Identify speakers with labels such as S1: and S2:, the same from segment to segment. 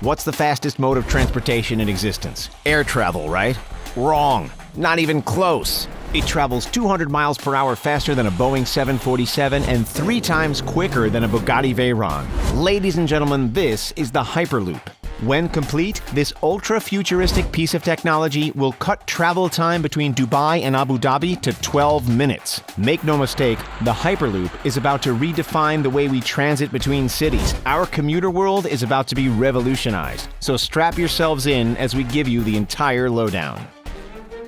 S1: What's the fastest mode of transportation in existence? Air travel, right? Wrong. Not even close. It travels 200 miles per hour faster than a Boeing 747 and 3 times quicker than a Bugatti Veyron. Ladies and gentlemen, this is the Hyperloop. When complete, this ultra-futuristic piece of technology will cut travel time between Dubai and Abu Dhabi to 12 minutes. Make no mistake, the Hyperloop is about to redefine the way we transit between cities. Our commuter world is about to be revolutionized. So strap yourselves in as we give you the entire lowdown.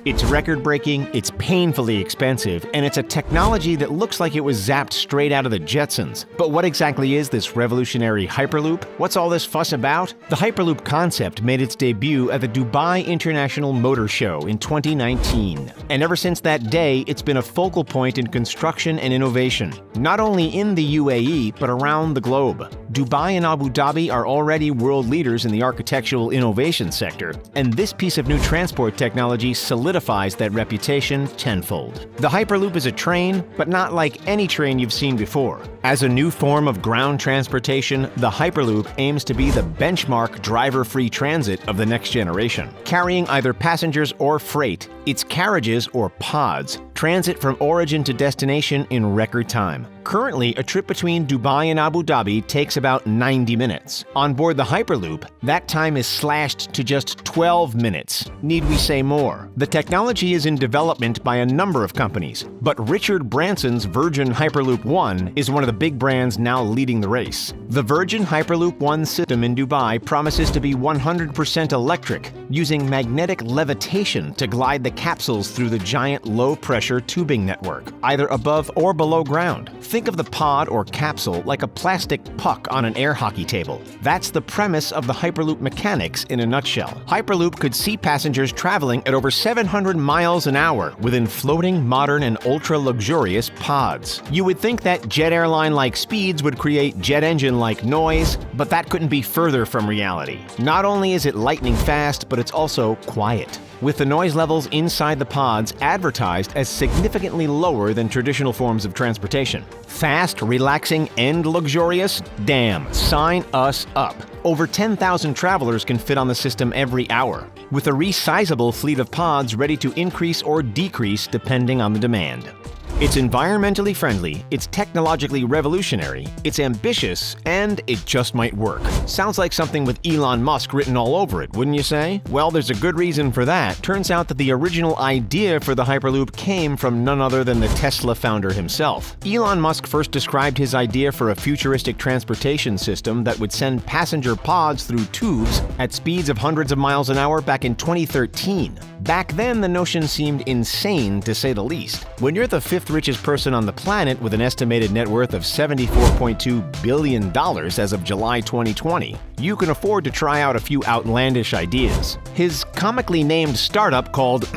S1: It's record-breaking, it's painfully expensive, and it's a technology that looks like it was zapped straight out of the Jetsons. But what exactly is this revolutionary Hyperloop? What's all this fuss about? The Hyperloop concept made its debut at the Dubai International Motor Show in 2019. And ever since that day, it's been a focal point in construction and innovation, not only in the UAE, but around the globe. Dubai and Abu Dhabi are already world leaders in the architectural innovation sector, and this piece of new transport technology solidifies that reputation tenfold. The Hyperloop is a train, but not like any train you've seen before. As a new form of ground transportation, the Hyperloop aims to be the benchmark driver-free transit of the next generation. Carrying either passengers or freight, its carriages, or pods, transit from origin to destination in record time. Currently, a trip between Dubai and Abu Dhabi takes about 90 minutes. On board the Hyperloop, that time is slashed to just 12 minutes. Need we say more? The technology is in development by a number of companies, but Richard Branson's Virgin Hyperloop One is one of the big brands now leading the race. The Virgin Hyperloop One system in Dubai promises to be 100% electric, using magnetic levitation to glide the capsules through the giant low-pressure tubing network, either above or below ground. Think of the pod or capsule like a plastic puck on an air hockey table. That's the premise of the Hyperloop mechanics in a nutshell. Hyperloop could see passengers traveling at over 700 miles an hour within floating, modern, and ultra-luxurious pods. You would think that jet airline-like speeds would create jet engine-like noise, but that couldn't be further from reality. Not only is it lightning fast, but it's also quiet, with the noise levels inside the pods advertised as significantly lower than traditional forms of transportation. Fast, relaxing, and luxurious? Damn, sign us up. Over 10,000 travelers can fit on the system every hour, with a resizable fleet of pods ready to increase or decrease depending on the demand. It's environmentally friendly, it's technologically revolutionary, it's ambitious, and it just might work. Sounds like something with Elon Musk written all over it, wouldn't you say? Well, there's a good reason for that. Turns out that the original idea for the Hyperloop came from none other than the Tesla founder himself. Elon Musk first described his idea for a futuristic transportation system that would send passenger pods through tubes at speeds of hundreds of miles an hour back in 2013. Back then, the notion seemed insane, to say the least. When you're the 5th richest person on the planet with an estimated net worth of $74.2 billion as of July 2020, you can afford to try out a few outlandish ideas. His comically named startup called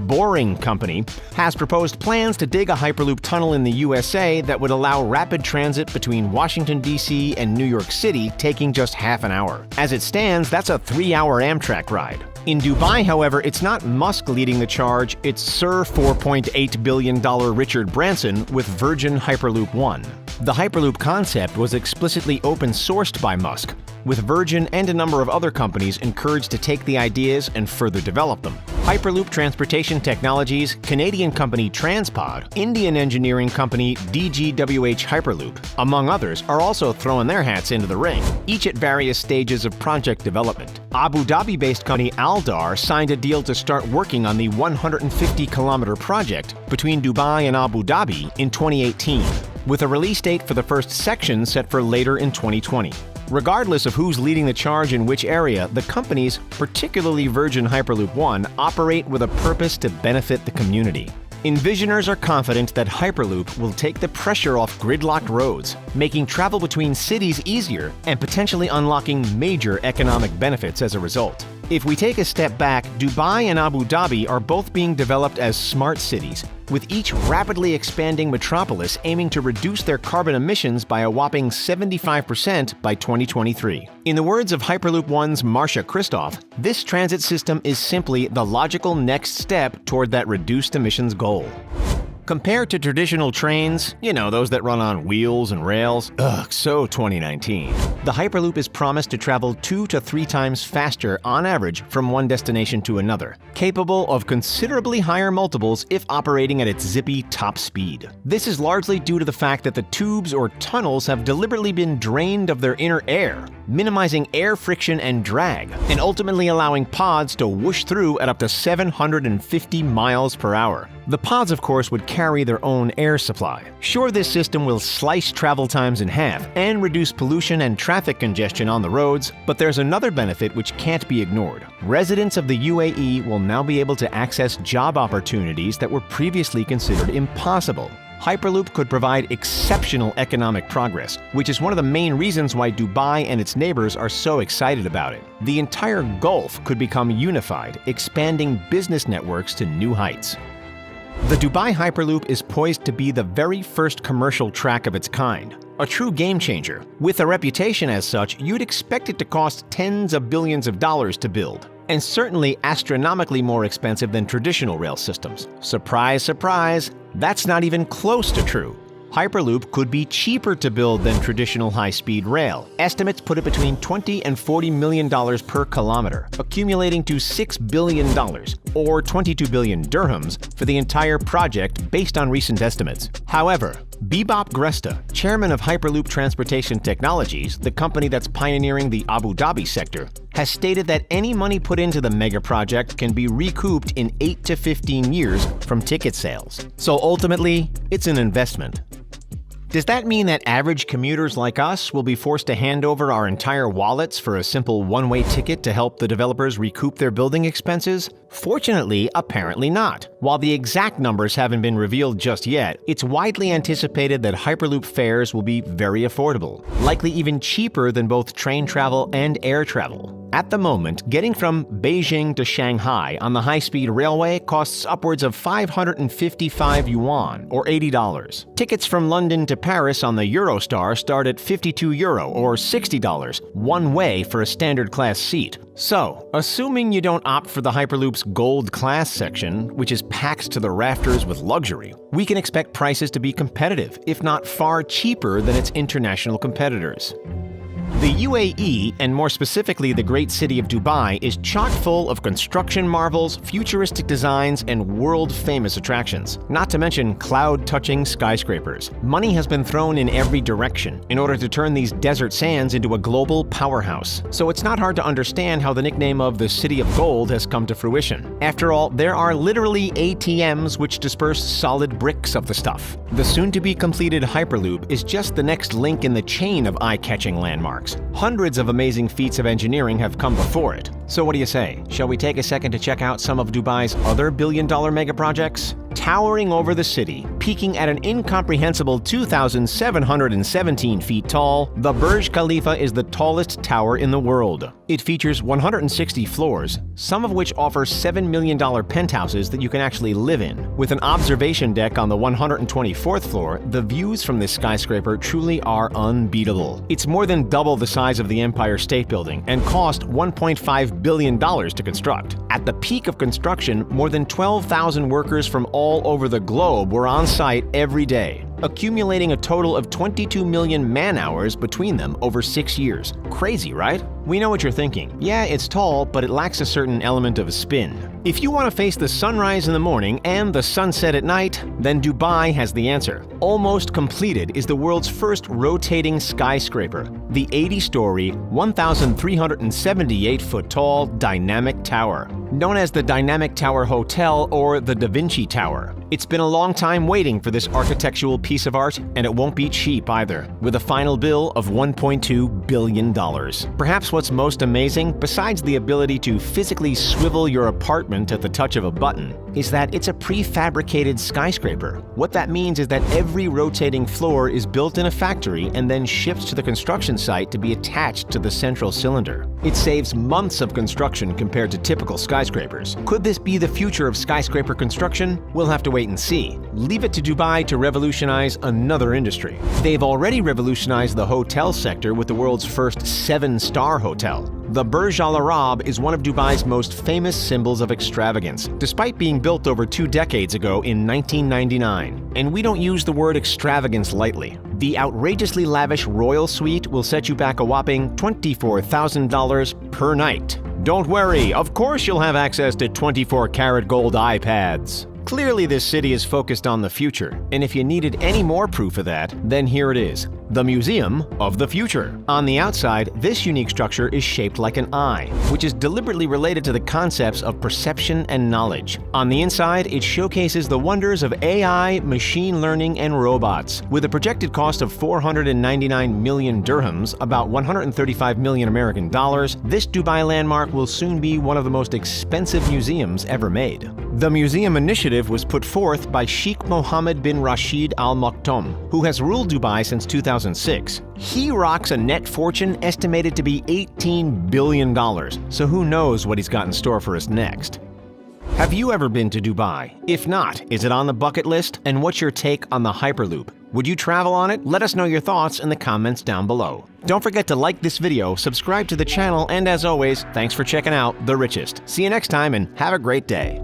S1: Boring Company has proposed plans to dig a Hyperloop tunnel in the USA that would allow rapid transit between Washington, D.C. and New York City, taking just half an hour. As it stands, that's a 3-hour Amtrak ride. In Dubai, however, it's not Musk leading the charge, it's Sir $4.8 billion Richard Branson with Virgin Hyperloop One. The Hyperloop concept was explicitly open-sourced by Musk, with Virgin and a number of other companies encouraged to take the ideas and further develop them. Hyperloop Transportation Technologies, Canadian company Transpod, Indian engineering company DGWH Hyperloop, among others, are also throwing their hats into the ring, each at various stages of project development. Abu Dhabi-based company Aldar signed a deal to start working on the 150-kilometer project between Dubai and Abu Dhabi in 2018, with a release date for the first section set for later in 2020. Regardless of who's leading the charge in which area, the companies, particularly Virgin Hyperloop One, operate with a purpose to benefit the community. Envisioners are confident that Hyperloop will take the pressure off gridlocked roads, making travel between cities easier and potentially unlocking major economic benefits as a result. If we take a step back, Dubai and Abu Dhabi are both being developed as smart cities, with each rapidly expanding metropolis aiming to reduce their carbon emissions by a whopping 75% by 2023. In the words of Hyperloop One's Marcia Kristoff, this transit system is simply the logical next step toward that reduced emissions goal. Compared to traditional trains, those that run on wheels and rails, so 2019. The Hyperloop is promised to travel 2 to 3 times faster on average from one destination to another, capable of considerably higher multiples if operating at its zippy top speed. This is largely due to the fact that the tubes or tunnels have deliberately been drained of their inner air, minimizing air friction and drag, and ultimately allowing pods to whoosh through at up to 750 miles per hour. The pods, of course, would carry their own air supply. Sure, this system will slice travel times in half and reduce pollution and traffic congestion on the roads, but there's another benefit which can't be ignored. Residents of the UAE will now be able to access job opportunities that were previously considered impossible. Hyperloop could provide exceptional economic progress, which is one of the main reasons why Dubai and its neighbors are so excited about it. The entire Gulf could become unified, expanding business networks to new heights. The Dubai Hyperloop is poised to be the very first commercial track of its kind, a true game changer. With a reputation as such, you'd expect it to cost tens of billions of dollars to build, and certainly astronomically more expensive than traditional rail systems. Surprise, surprise, that's not even close to true. Hyperloop could be cheaper to build than traditional high-speed rail. Estimates put it between $20 and $40 million per kilometer, accumulating to $6 billion, or 22 billion dirhams, for the entire project based on recent estimates. However, Bebop Gresta, chairman of Hyperloop Transportation Technologies, the company that's pioneering the Abu Dhabi sector, has stated that any money put into the mega project can be recouped in 8 to 15 years from ticket sales. So ultimately, it's an investment. Does that mean that average commuters like us will be forced to hand over our entire wallets for a simple one-way ticket to help the developers recoup their building expenses? Fortunately, apparently not. While the exact numbers haven't been revealed just yet, it's widely anticipated that Hyperloop fares will be very affordable, likely even cheaper than both train travel and air travel. At the moment, getting from Beijing to Shanghai on the high-speed railway costs upwards of 555 yuan, or $80. Tickets from London to Paris on the Eurostar start at €52 or $60, one way for a standard class seat. So, assuming you don't opt for the Hyperloop's Gold Class section, which is packed to the rafters with luxury, we can expect prices to be competitive, if not far cheaper than its international competitors. The UAE, and more specifically the great city of Dubai, is chock full of construction marvels, futuristic designs, and world-famous attractions, not to mention cloud-touching skyscrapers. Money has been thrown in every direction in order to turn these desert sands into a global powerhouse. So it's not hard to understand how the nickname of the City of Gold has come to fruition. After all, there are literally ATMs which disperse solid bricks of the stuff. The soon-to-be-completed Hyperloop is just the next link in the chain of eye-catching landmarks. Hundreds of amazing feats of engineering have come before it. So what do you say? Shall we take a second to check out some of Dubai's other billion-dollar megaprojects? Towering over the city, peaking at an incomprehensible 2,717 feet tall, the Burj Khalifa is the tallest tower in the world. It features 160 floors, some of which offer $7 million penthouses that you can actually live in. With an observation deck on the 124th floor, the views from this skyscraper truly are unbeatable. It's more than double the size of the Empire State Building and cost $1.5 billion to construct. At the peak of construction, more than 12,000 workers from all over the globe were on site every day, accumulating a total of 22 million man-hours between them over 6 years. Crazy, right? We know what you're thinking. Yeah, it's tall, but it lacks a certain element of spin. If you want to face the sunrise in the morning and the sunset at night, then Dubai has the answer. Almost completed is the world's first rotating skyscraper, the 80-story, 1,378-foot-tall Dynamic Tower, known as the Dynamic Tower Hotel or the Da Vinci Tower. It's been a long time waiting for this architectural piece of art, and it won't be cheap either, with a final bill of $1.2 billion. Perhaps what's most amazing, besides the ability to physically swivel your apartment at the touch of a button, is that it's a prefabricated skyscraper. What that means is that every rotating floor is built in a factory and then shipped to the construction site to be attached to the central cylinder. It saves months of construction compared to typical skyscrapers. Could this be the future of skyscraper construction? We'll have to wait and see. Leave it to Dubai to revolutionize another industry. They've already revolutionized the hotel sector with the world's first 7-star hotel. The Burj Al Arab is one of Dubai's most famous symbols of extravagance, despite being built over 2 decades ago in 1999. And we don't use the word extravagance lightly. The outrageously lavish royal suite will set you back a whopping $24,000 per night. Don't worry, of course you'll have access to 24-karat gold iPads. Clearly, this city is focused on the future, and if you needed any more proof of that, then here it is. The Museum of the Future. On the outside, this unique structure is shaped like an eye, which is deliberately related to the concepts of perception and knowledge. On the inside, it showcases the wonders of AI, machine learning, and robots. With a projected cost of 499 million dirhams, about 135 million American dollars, this Dubai landmark will soon be one of the most expensive museums ever made. The museum initiative was put forth by Sheikh Mohammed bin Rashid Al Maktoum, who has ruled Dubai since 2006. He rocks a net fortune estimated to be $18 billion, so who knows what he's got in store for us next. Have you ever been to Dubai? If not, is it on the bucket list? And what's your take on the Hyperloop? Would you travel on it? Let us know your thoughts in the comments down below. Don't forget to like this video, subscribe to the channel, and as always, thanks for checking out The Richest. See you next time and have a great day.